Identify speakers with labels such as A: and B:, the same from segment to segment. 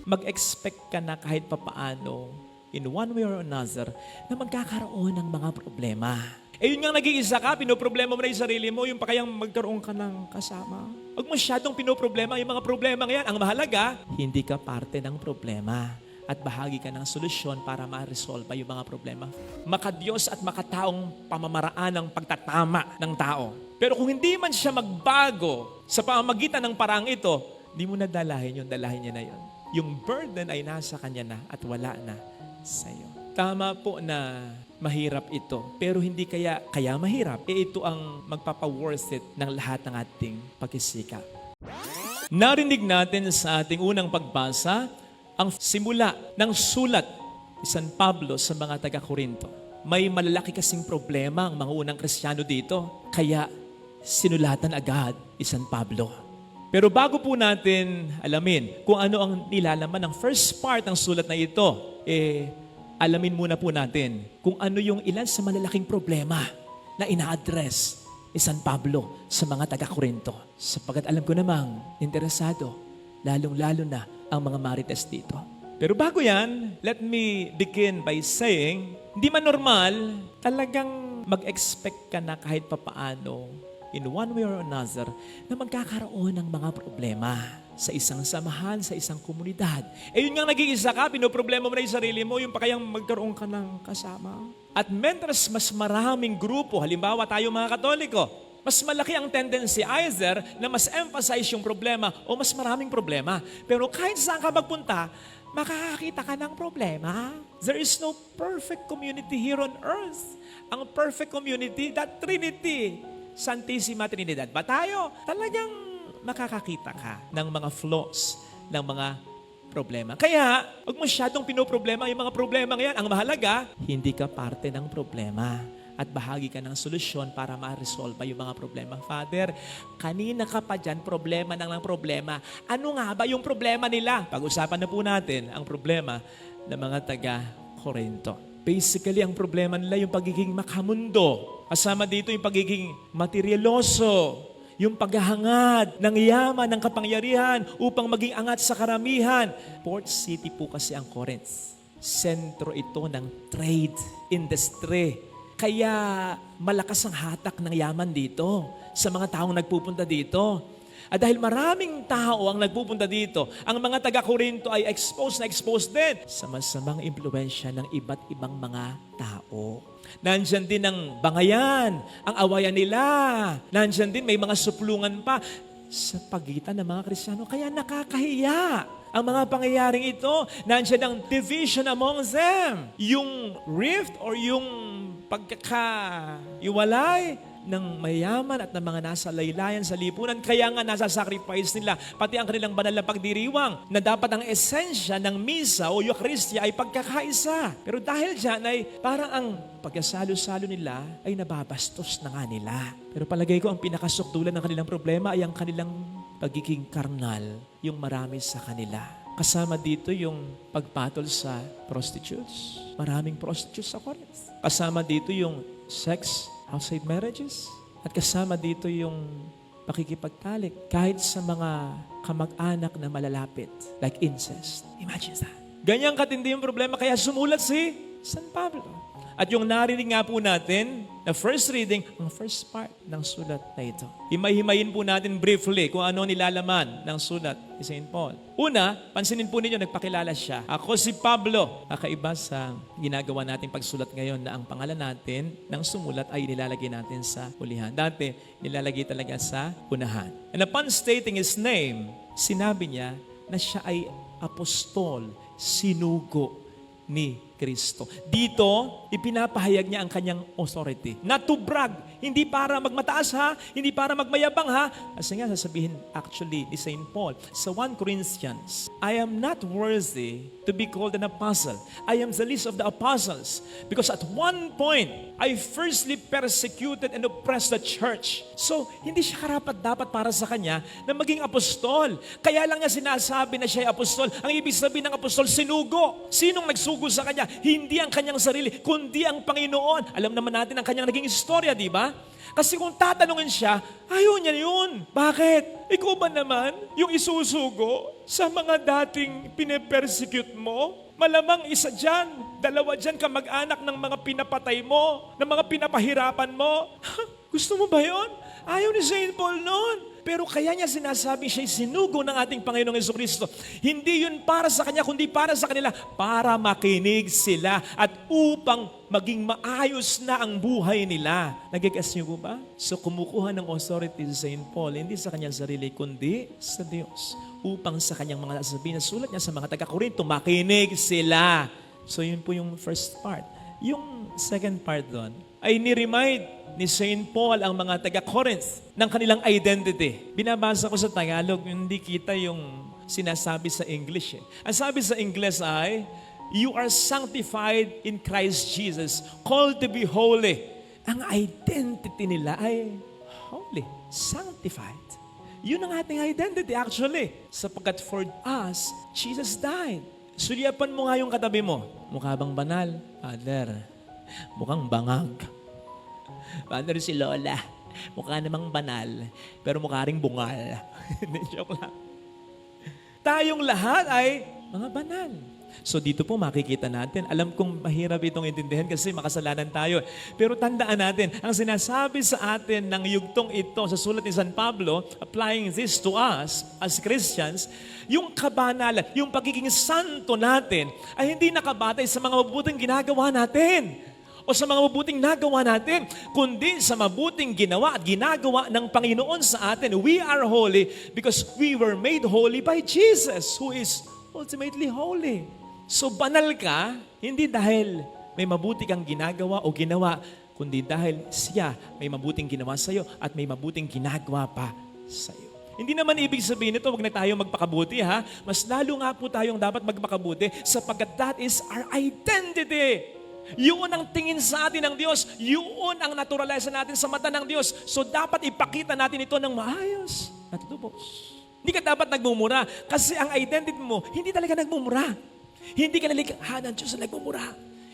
A: mag-expect ka na kahit papaano, in one way or another, na magkakaroon ng mga problema. Eh yun nga nag-iisa ka, pinoproblema mo na yung sarili mo, yung pa kayang magkaroon ka ng kasama. Huwag masyadong pinoproblema yung mga problema ngayon. Ang mahalaga, hindi ka parte ng problema at bahagi ka ng solusyon para ma-resolve yung mga problema. Makadiyos at makataong pamamaraan ng pagtatama ng tao. Pero kung hindi man siya magbago sa pamamagitan ng parang ito, di mo na dalahin niya na yun. Yung burden ay nasa kanya na at wala na sa'yo. Tama po na mahirap ito, pero hindi kaya mahirap. Ito ang magpapa-worth it ng lahat ng ating pagsisikap. Narinig natin sa ating unang pagbasa ang simula ng sulat ni San Pablo sa mga taga-Korinto. May malalaki kasing problema ang mga unang Kristiyano dito, kaya sinulatan agad ni San Pablo. Pero bago po natin alamin kung ano ang nilalaman ng first part ng sulat na ito, alamin muna po natin kung ano yung ilan sa malalaking problema na ina-address ni San Pablo sa mga taga-Korinto. Sapagkat alam ko namang interesado, lalong-lalo na ang mga marites dito. Pero bago yan, let me begin by saying, hindi man normal, talagang mag-expect ka na kahit papaano, in one way or another, na magkakaroon ng mga problema sa isang samahan, sa isang komunidad. Eh yun nga nag-iisa ka, pinoproblema mo na yung sarili mo, yung pa kayang magkaroon ka ng kasama. At mentors, mas maraming grupo, halimbawa tayo mga Katoliko, mas malaki ang tendency either na mas emphasize yung problema o mas maraming problema. Pero kahit saan ka magpunta, makakakita ka ng problema. There is no perfect community here on earth. Ang perfect community, that Trinity, Santissima Trinidad. Ba tayo? Talagang makakakita ka ng mga flaws, ng mga problema. Kaya, huwag masyadong pinoproblema yung mga problema ngayon. Ang mahalaga, hindi ka parte ng problema at bahagi ka ng solusyon para ma-resolve yung mga problema. Father, kanina ka pa dyan, problema ng problema. Ano nga ba yung problema nila? Pag-usapan na po natin ang problema ng mga taga-Korinto. Basically, ang problema nila yung pagiging makamundo. Kasama dito yung pagiging materialoso, yung paghahangad ng yaman, ng kapangyarihan upang maging angat sa karamihan. Port City po kasi ang Corinth. Sentro ito ng trade industry. Kaya malakas ang hatak ng yaman dito sa mga taong nagpupunta dito. At dahil maraming tao ang nagpupunta dito, ang mga taga-Korinto ay exposed din sa masamang impluensya ng iba't ibang mga tao. Nandyan din ang bangayan, ang awayan nila. Nandyan din may mga suplungan pa sa pagitan ng mga Kristiyano. Kaya nakakahiya ang mga pangyayaring ito. Nandyan ang division among them. Yung rift or yung pagkakaiwalay ng mayaman at ng mga nasa laylayan sa lipunan. Kaya nga nasa sacrifice nila, pati ang kanilang banal na pagdiriwang, na dapat ang esensya ng misa o Eucharistia ay pagkakaisa. Pero dahil dyan ay parang ang pagkasalo-salo nila ay nababastos na nga nila. Pero palagay ko ang pinakasukdulan ng kanilang problema ay ang kanilang pagiging karnal, yung marami sa kanila. Kasama dito yung pagpatol sa prostitutes. Maraming prostitutes sa Corinth. Kasama dito yung sex outside marriages. At kasama dito yung pakikipagtalik kahit sa mga kamag-anak na malalapit, like incest. Imagine that. Ganyang katindi yung problema, kaya sumulat si San Pablo. At yung narinig nga po natin, na first reading, ang first part ng sulat na ito. Himay-himayin po natin briefly kung ano nilalaman ng sulat ni St. Paul. Una, pansinin po ninyo, nagpakilala siya. Ako si Pablo. Kakaiba sa ginagawa nating pagsulat ngayon na ang pangalan natin ng sumulat ay nilalagay natin sa ulihan. Dati, nilalagay talaga sa unahan. And upon stating his name, sinabi niya na siya ay apostol, sinugo ni Kristo. Dito, ipinapahayag niya ang kanyang authority. Not to brag. Hindi para magmataas ha, hindi para magmayabang ha. Kasi nga sasabihin actually ni St. Paul sa 1 Corinthians, I am not worthy to be called an apostle. I am the least of the apostles. Because at one point, I firstly persecuted and oppressed the church. So, hindi siya karapat-dapat para sa kanya na maging apostol. Kaya lang niya sinasabi na siya ay apostol. Ang ibig sabihin ng apostol, sinugo. Sinong nagsugo sa kanya? kanya, hindi ang kanyang sarili, kundi ang Panginoon. Alam naman natin ang kanyang naging istorya, di ba? Kasi kung tatanungin siya, ayaw niya yun. Bakit? Ikaw ba naman yung isusugo sa mga dating pinipersecute mo? Malamang isa dyan, dalawa dyan kamag-anak ng mga pinapatay mo, ng mga pinapahirapan mo. Gusto mo ba yun? Ayaw ni St. Paul noon. Pero kaya niya sinasabi siya'y sinugo ng ating Panginoong Jesucristo. Hindi yun para sa kanya, kundi para sa kanila, para makinig sila at upang maging maayos na ang buhay nila. Nagigets niyo po ba? So kumukuha ng authority si St. Paul, hindi sa kanyang sarili, kundi sa Diyos. Upang sa kanyang mga sasabihin, sulat niya sa mga taga-Korinto, makinig sila. So yun po yung first part. Yung second part doon, ay ni-remind ni St. Paul ang mga taga-Corinth ng kanilang identity. Binabasa ko sa Tagalog, hindi kita yung sinasabi sa English. Ang sabi sa English ay, you are sanctified in Christ Jesus, called to be holy. Ang identity nila ay holy, sanctified. Yun ang ating identity actually. Sapagkat for us, Jesus died. Sulyapan mo nga yung katabi mo. Mukha bang banal? Father, mukhang bangag. Father, si Lola, mukha namang banal, pero mukha ring bungal. Joke lang. Tayong lahat ay mga banal. So dito po makikita natin, alam kong mahirap itong intindihan kasi makasalanan tayo. Pero tandaan natin, ang sinasabi sa atin ng yugtong ito sa sulat ni San Pablo, applying this to us as Christians, yung kabanalan, yung pagiging santo natin ay hindi nakabatay sa mga mabuting ginagawa natin o sa mga mabuting nagawa natin, kundi sa mabuting ginawa at ginagawa ng Panginoon sa atin. We are holy because we were made holy by Jesus, who is ultimately holy. So banal ka, hindi dahil may mabuti kang ginagawa o ginawa, kundi dahil siya may mabuting ginawa sa'yo at may mabuting ginagawa pa sa'yo. Hindi naman ibig sabihin nito, wag na tayo magpakabuti ha. Mas lalo nga po tayong dapat magpakabuti sapagkat that is our identity. Yun ang tingin sa atin ng Diyos. Yun ang naturalize natin sa mata ng Diyos. So dapat ipakita natin ito ng maayos at lubos. Hindi ka dapat nagmumura kasi ang identity mo, hindi talaga nagmumura. Hindi ka nalikha ng Diyos na nagmumura.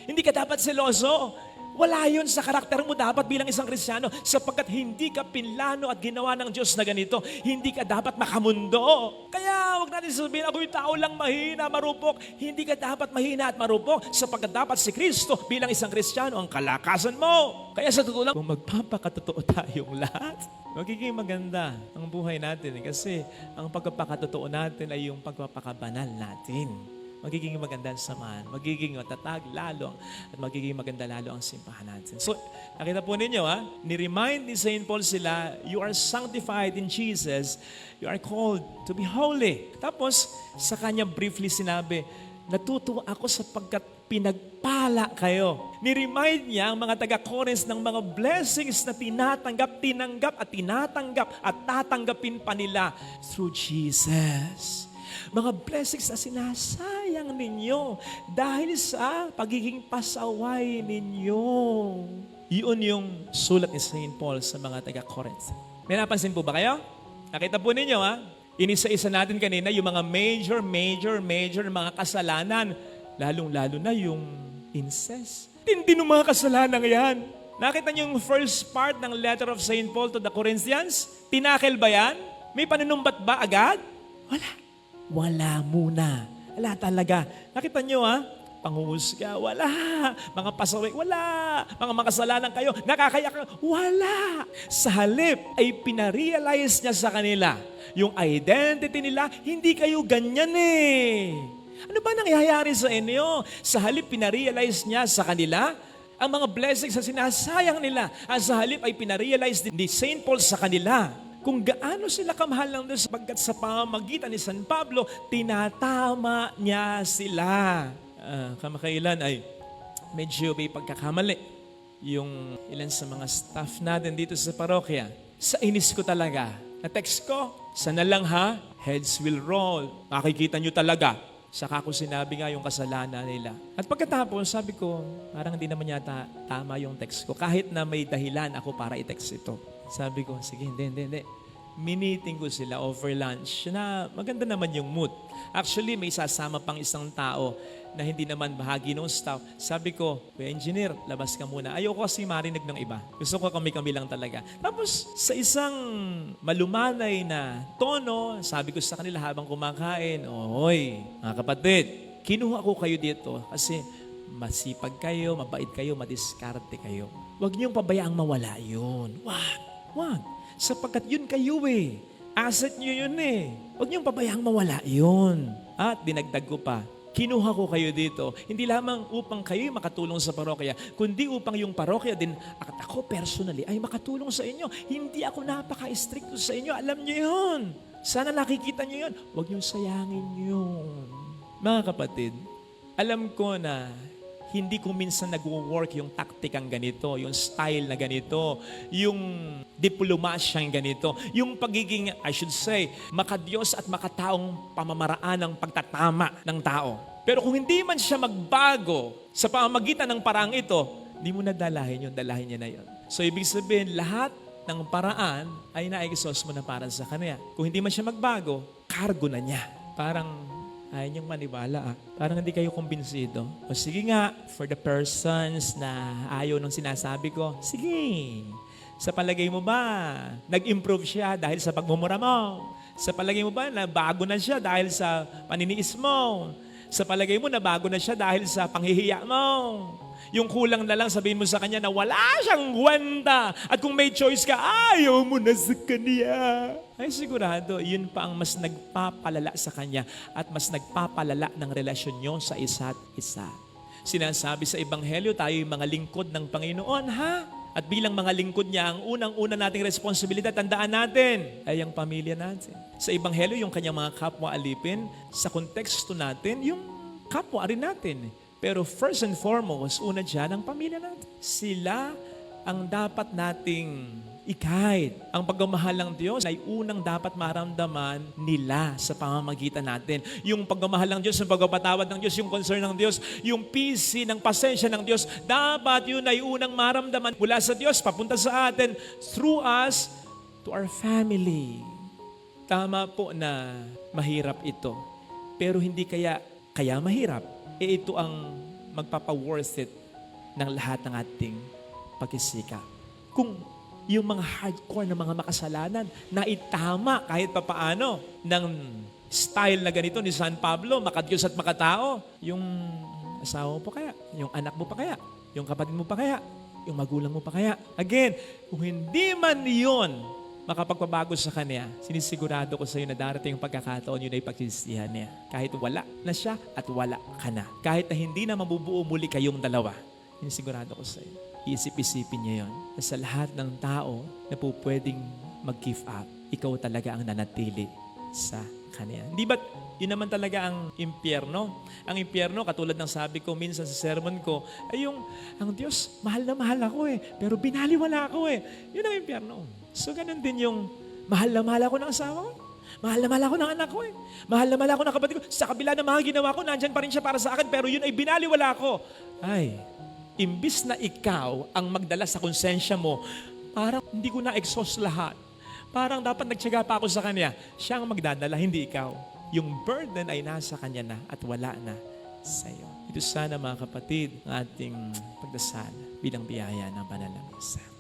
A: Hindi ka dapat seloso. Wala yun sa karakter mo dapat bilang isang Kristiyano sapagkat hindi ka pinlano at ginawa ng Diyos na ganito. Hindi ka dapat makamundo. Kaya wag natin sabihin, ako'y tao lang mahina, marupok. Hindi ka dapat mahina at marupok sapagkat dapat si Kristo bilang isang Kristiyano ang kalakasan mo. Kaya sa totoo lang, kung magpapakatotoo tayong lahat, magiging maganda ang buhay natin kasi ang pagpapakatotoo natin ay yung pagpapakabanal natin. Magiging maganda ang samahan, magiging matatag lalo, at magiging maganda lalo ang simbahan natin. So, nakita po ninyo, ni-remind ni St. Paul sila, you are sanctified in Jesus, you are called to be holy. Tapos, sa kanya briefly sinabi, natutuwa ako sapagkat pinagpala kayo. Ni-remind niya ang mga taga-Corinth ng mga blessings na tinanggap at tatanggapin pa nila through Jesus. Mga blessings na sinasayang ninyo dahil sa pagiging pasaway ninyo. Yun yung sulat ni St. Paul sa mga taga-Corinth. May napansin po ba kayo? Nakita po ninyo inisa-isa natin kanina yung mga major mga kasalanan. Lalong-lalo na yung incest. Tindi ng mga kasalanan yan. Nakita niyo yung first part ng letter of St. Paul to the Corinthians? Tinakel ba yan? May panunumbat ba agad? Wala muna. Wala talaga. Nakita nyo panghusga, wala. Mga pasaway, wala. Mga makasalanan kayo, nakakayak, wala. Sa halip ay pinarealize niya sa kanila. Yung identity nila, hindi kayo ganyan Ano ba nangyayari sa inyo? Sa halip pinarealize niya sa kanila, ang mga blessings na sinasayang nila. Sa halip ay pinarealize ni St. Paul sa kanila kung gaano sila kamahal ng Diyos sapagkat sa pamamagitan ni San Pablo, tinatama niya sila. Kamakailan ay medyo may pagkakamali. Yung ilan sa mga staff natin dito sa parokya, sa inis ko talaga. Na-text ko, sana lang heads will roll. Makikita nyo talaga. Saka ko sinabi nga yung kasalanan nila. At pagkatapos, sabi ko, parang hindi naman yata tama yung text ko. Kahit na may dahilan ako para i-text ito. Sabi ko, sige, hindi. miniting ko sila over lunch na maganda naman yung mood. Actually, may sasama pang isang tao na hindi naman bahagi ng staff. Sabi ko, "Kuya engineer, labas ka muna." Ayoko kasi marinig ng iba. Gusto ko kami-kami lang talaga. Tapos, sa isang malumanay na tono, sabi ko sa kanila habang kumakain, "Ohoy, mga kapatid, kinuha ko kayo dito kasi masipag kayo, mabait kayo, madiskarte kayo. Huwag niyong pabayaang mawala yun. Wag. Sapagkat yun kayo eh. Asset niyo yun eh. Huwag niyong pabayaang mawala yun." At dinagdag ko pa, kinuha ko kayo dito, hindi lamang upang kayo makatulong sa parokya, kundi upang yung parokya din, at ako personally, ay makatulong sa inyo. Hindi ako napaka-stricto sa inyo. Alam niyo yun. Sana nakikita niyo yun. Huwag niyong sayangin yun. Mga kapatid, alam ko na hindi ko minsan nag-work yung taktikang ganito, yung style na ganito, yung diplomasyang ganito, yung pagiging, I should say, makadiyos at makataong pamamaraan ng pagtatama ng tao. Pero kung hindi man siya magbago sa pamamagitan ng parang ito, hindi mo na dalahin niya na yun. So ibig sabihin, lahat ng paraan ay na-exhaust mo na para sa kanya. Kung hindi man siya magbago, cargo na niya. Parang ayaw niyong manibala. Parang hindi kayo kumbinsido. O sige nga, for the persons na ayaw ng sinasabi ko, sige. Sa palagay mo ba, nag-improve siya dahil sa pagmumura mo? Sa palagay mo ba, nabago na siya dahil sa paniniis mo? Sa palagay mo, nabago na siya dahil sa panghihiya mo? Yung kulang na lang sabihin mo sa kanya na wala siyang kwenta. At kung may choice ka, ayaw mo na sa kanya. Ay sigurado, yun pa ang mas nagpapalala sa kanya at mas nagpapalala ng relasyon nyo sa isa't isa. Sinasabi sa Ebanghelyo, tayo yung mga lingkod ng Panginoon, ha? At bilang mga lingkod niya, ang unang-una nating responsibilidad, tandaan natin, ay ang pamilya natin. Sa Ebanghelyo, yung kanyang mga kapwa alipin, sa konteksto natin, yung kapwa rin natin. Pero first and foremost, una dyan ang pamilya natin. Sila ang dapat nating ikahit. Ang pagmamahal ng Diyos ay unang dapat maramdaman nila sa pamamagitan natin. Yung pagmamahal ng Diyos, yung pagpapatawad ng Diyos, yung concern ng Diyos, yung peace ng pasensya ng Diyos, dapat yun ay unang maramdaman mula sa Diyos, papunta sa atin, through us, to our family. Tama po na mahirap ito. Pero hindi kaya mahirap. Ito ang magpapa-worth it ng lahat ng ating pagsisikap. Kung yung mga hardcore na mga makasalanan na itama kahit papaano ng style na ganito ni San Pablo, makadiyos at makatao, yung asawa mo pa kaya, yung anak mo pa kaya, yung kapatid mo pa kaya, yung magulang mo pa kaya. Again, kung hindi man yun makapagpabago sa kanya, sinisigurado ko sa iyo na darating yung pagkakataon, yun ay pagsisisihan niya. Kahit wala na siya at wala ka na. Kahit na hindi na mabubuo muli kayong dalawa, sinisigurado ko sa iyo. Isip-isipin niya yun. Sa lahat ng tao na po pwedeng mag-give up, ikaw talaga ang nanatili sa kanya. Hindi ba't yun naman talaga ang impyerno? Ang impyerno, katulad ng sabi ko minsan sa sermon ko, ay ang Diyos, mahal na mahal ako pero binaliwala ako Yun ang impyerno. So ganun din yung mahal na mahal ako ng asawa ko. Mahal na mahal ako ng anak ko Mahal na mahal ako ng kapatid ko. Sa kabila ng mga ginawa ko, nandyan pa rin siya para sa akin, pero yun ay binaliwala ko. Ay, imbis na ikaw ang magdala sa konsensya mo, parang hindi ko na-exhaust lahat. Parang dapat nagtiyaga pa ako sa kanya. Siya ang magdadala, hindi ikaw. Yung burden ay nasa kanya na at wala na sa iyo. Ito sana mga kapatid, ang ating pagdasal bilang biyaya ng banal na misa.